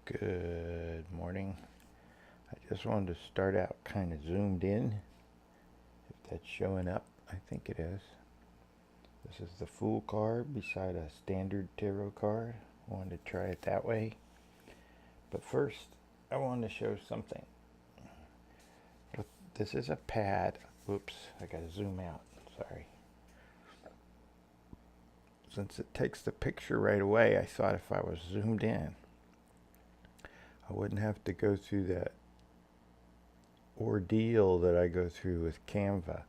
Good morning. I just wanted to start out kind of zoomed in. If that's showing up, I think it is. This is the Fool card beside a standard tarot card. I wanted to try it that way. But first, I wanted to show something. This is a pad. Whoops, I gotta zoom out. Sorry. Since it takes the picture right away, I thought if I was zoomed in, I wouldn't have to go through that ordeal that I go through with Canva,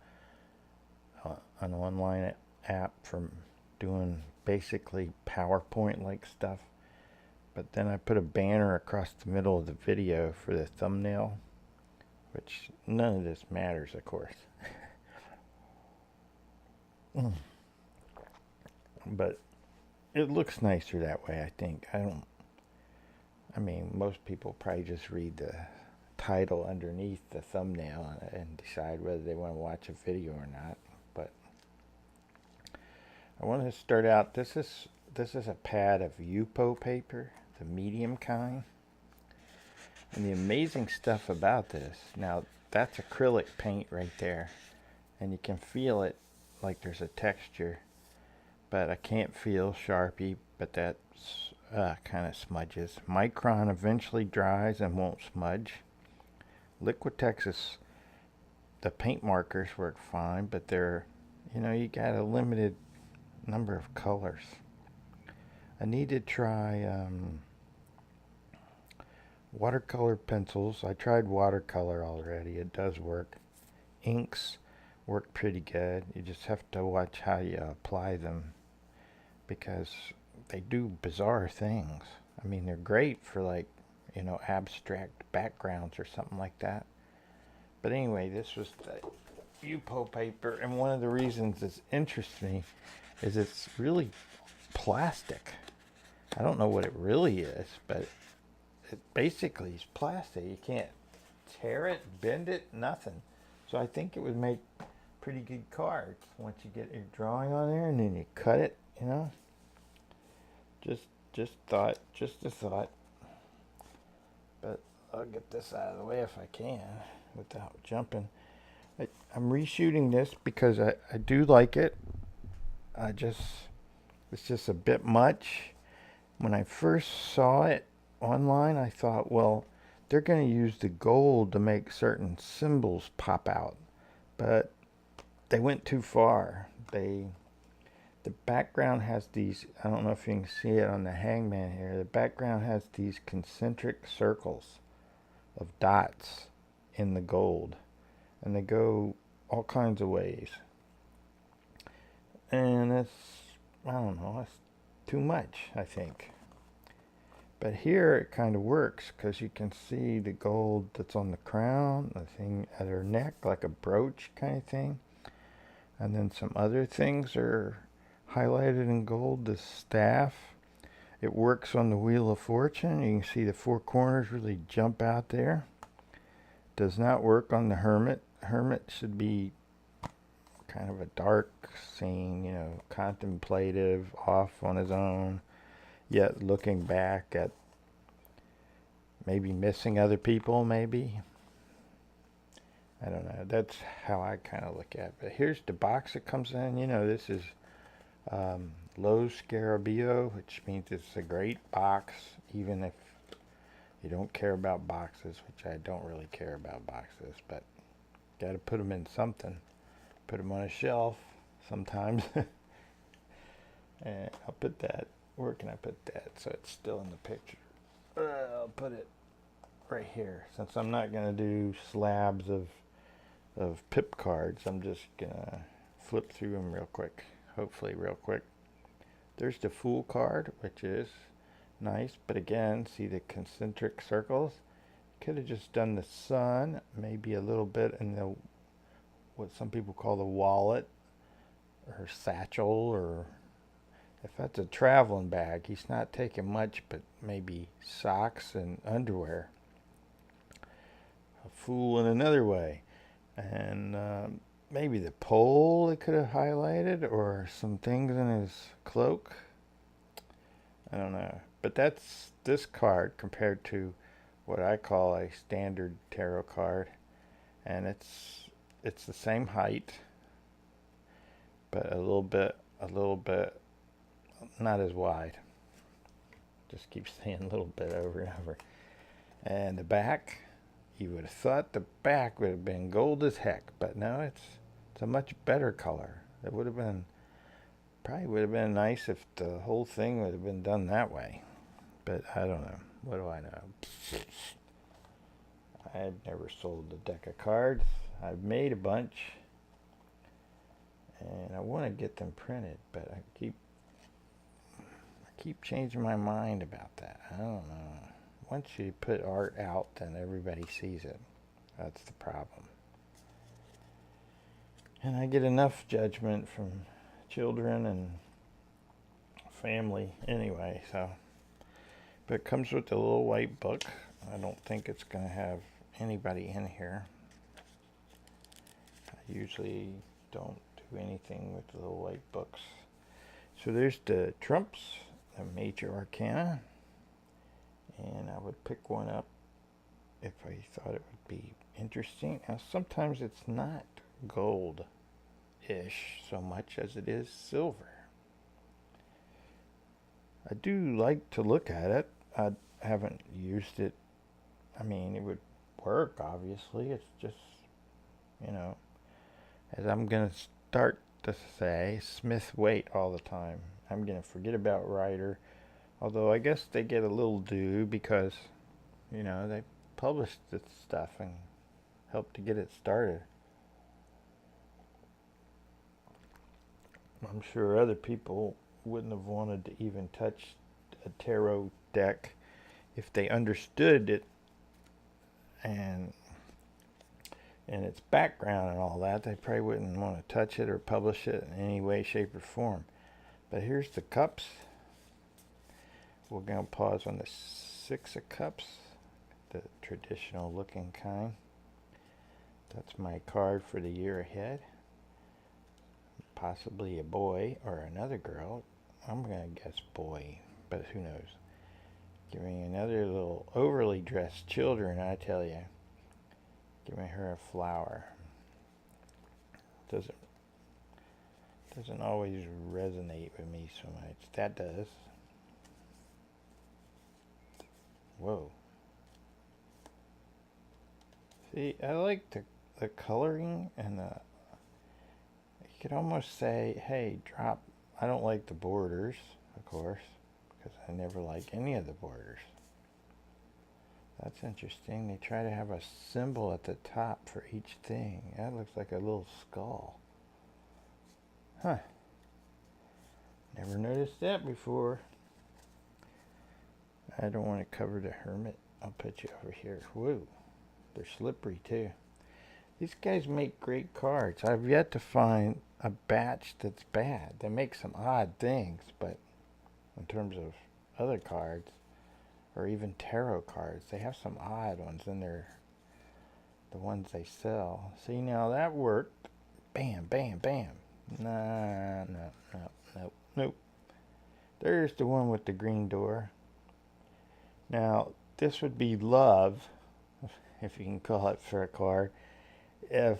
an online app from doing basically PowerPoint-like stuff. But then I put a banner across the middle of the video for the thumbnail, which none of this matters, of course. But it looks nicer that way, I think. I mean, most people probably just read the title underneath the thumbnail and decide whether they want to watch a video or not. But I want to start out. This is a pad of Yupo paper, the medium kind. And the amazing stuff about this, now that's acrylic paint right there, and you can feel it like there's a texture, but I can't feel Sharpie, but that's kind of smudges. Micron eventually dries and won't smudge. Liquitex is, the paint markers work fine, but they're, you got a limited number of colors. I need to try watercolor pencils. I tried watercolor already. It does work. Inks work pretty good. You just have to watch how you apply them, because they do bizarre things. I mean, they're great for abstract backgrounds or something like that. But anyway, this was the Yupo paper, and one of the reasons it interests me is it's really plastic. I don't know what it really is, but it basically is plastic. You can't tear it, bend it, nothing. So I think it would make pretty good cards once you get your drawing on there and then you cut it, Just a thought. But I'll get this out of the way if I can without jumping. I'm reshooting this because I do like it. It's just a bit much. When I first saw it online, I thought, well, they're going to use the gold to make certain symbols pop out. But they went too far. The background has these, I don't know if you can see it on the hangman here, the background has these concentric circles of dots in the gold, and they go all kinds of ways. And I don't know, it's too much, I think. But here it kind of works, because you can see the gold that's on the crown, the thing at her neck, like a brooch kind of thing. And then some other things are highlighted in gold. The staff, it works on the Wheel of Fortune. You can see the four corners really jump out there. Does not work on the Hermit. Hermit should be kind of a dark scene, contemplative, off on his own, yet looking back at maybe missing other people, maybe. I don't know. That's how I kind of look at it. But here's the box that comes in. This is Low Scarabeo, which means it's a great box, even if you don't care about boxes, which I don't really care about boxes, but got to put them in something. Put them on a shelf sometimes. And I'll put that, where can I put that so it's still in the picture? I'll put it right here. Since I'm not going to do slabs of pip cards, I'm just going to flip through them real quick. Hopefully real quick. There's the Fool card, which is nice, but again, see the concentric circles? Could have just done the sun, maybe a little bit in the, what some people call the wallet, or satchel, or if that's a traveling bag, he's not taking much, but maybe socks and underwear. A Fool in another way. And maybe the pole they could have highlighted, or some things in his cloak. I don't know. But that's this card compared to what I call a standard tarot card. And it's the same height, but a little bit not as wide. Just keep saying a little bit over and over. And the back, you would have thought the back would have been gold as heck, but no, it's a much better color. It would have been probably would have been nice if the whole thing would have been done that way. But I don't know. What do I know? I've never sold a deck of cards. I've made a bunch, and I want to get them printed, but I keep changing my mind about that. I don't know. Once you put art out, then everybody sees it. That's the problem. And I get enough judgment from children and family anyway, so. But it comes with a little white book. I don't think it's going to have anybody in here. I usually don't do anything with the little white books. So there's the trumps, the major arcana. And I would pick one up if I thought it would be interesting. Now sometimes it's not gold-ish so much as it is silver. I do like to look at it. I haven't used it. I mean, it would work, obviously. It's just, as I'm going to start to say, Smith Waite all the time. I'm going to forget about Rider. Although I guess they get a little due because, they published this stuff and helped to get it started. I'm sure other people wouldn't have wanted to even touch a tarot deck if they understood it and its background and all that. They probably wouldn't want to touch it or publish it in any way, shape, or form. But here's the cups. We're going to pause on the 6 of cups, the traditional looking kind. That's my card for the year ahead. Possibly a boy or another girl. I'm going to guess boy, but who knows. Giving another little overly dressed children, I tell you. Giving her a flower. Doesn't always resonate with me so much. That does. Whoa. See, I like the coloring and you could almost say, hey, drop. I don't like the borders, of course, because I never like any of the borders. That's interesting. They try to have a symbol at the top for each thing. That looks like a little skull. Huh. Never noticed that before. I don't want to cover the hermit. I'll put you over here. Whoa. They're slippery too. These guys make great cards. I've yet to find a batch that's bad. They make some odd things, but in terms of other cards, or even tarot cards, they have some odd ones in there. The ones they sell. See, now that worked. Bam, bam, bam. Nah, nope. There's the one with the green door. Now, this would be love, if you can call it for a card, if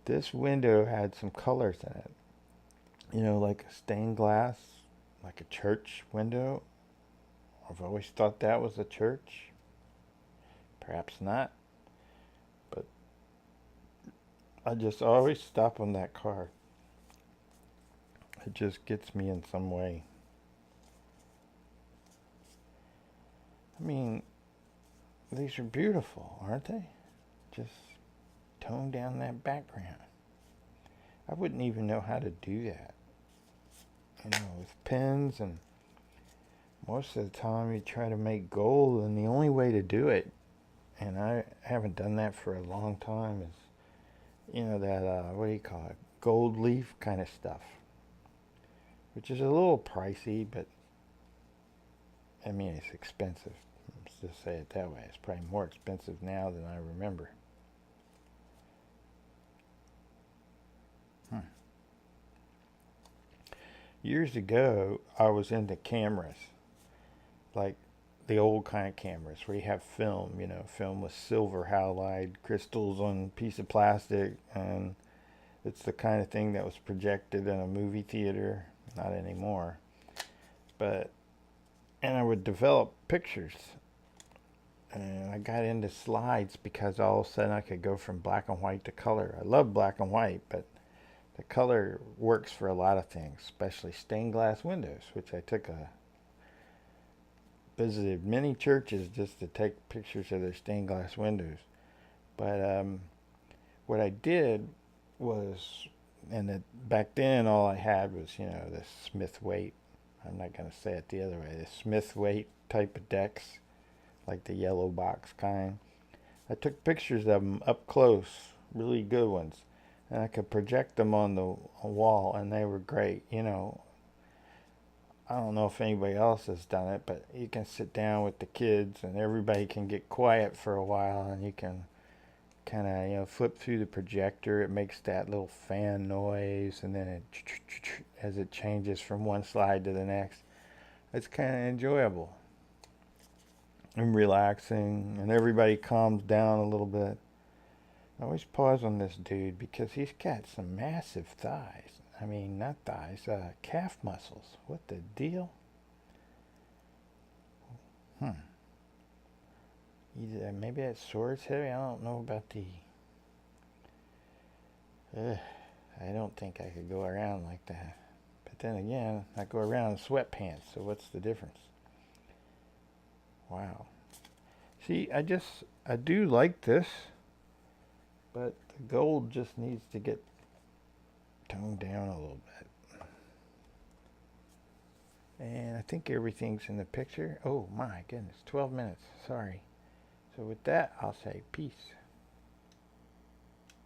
this window had some colors in it. Like a stained glass, like a church window. I've always thought that was a church. Perhaps not. But I just always stop on that card. It just gets me in some way. I mean, these are beautiful, aren't they? Just tone down that background. I wouldn't even know how to do that. With pens, and most of the time you try to make gold, and the only way to do it, and I haven't done that for a long time, is, that, what do you call it, gold leaf kind of stuff. Which is a little pricey, but, I mean, it's expensive. Let's just say it that way. It's probably more expensive now than I remember. Years ago, I was into cameras, like the old kind of cameras where you have film, film with silver halide crystals on a piece of plastic, and it's the kind of thing that was projected in a movie theater. Not anymore. But, and I would develop pictures. And I got into slides because all of a sudden I could go from black and white to color. I love black and white, but the color works for a lot of things, especially stained glass windows, which I visited many churches just to take pictures of their stained glass windows. But what I did was, back then all I had was, the Smith Waite. I'm not going to say it the other way. The Smith Waite type of decks, like the yellow box kind. I took pictures of them up close, really good ones, and I could project them on the wall, and they were great. I don't know if anybody else has done it, but you can sit down with the kids, and everybody can get quiet for a while, and you can kind of flip through the projector. It makes that little fan noise, and then as it changes from one slide to the next, it's kind of enjoyable and relaxing, and everybody calms down a little bit. I always pause on this dude because he's got some massive thighs. I mean, not thighs, calf muscles. What the deal? Either maybe that sword's heavy. I don't know about the. I don't think I could go around like that. But then again, I go around in sweatpants, so what's the difference? Wow. See, I do like this, but the gold just needs to get toned down a little bit. And I think everything's in the picture. Oh my goodness, 12 minutes. Sorry. So with that, I'll say peace.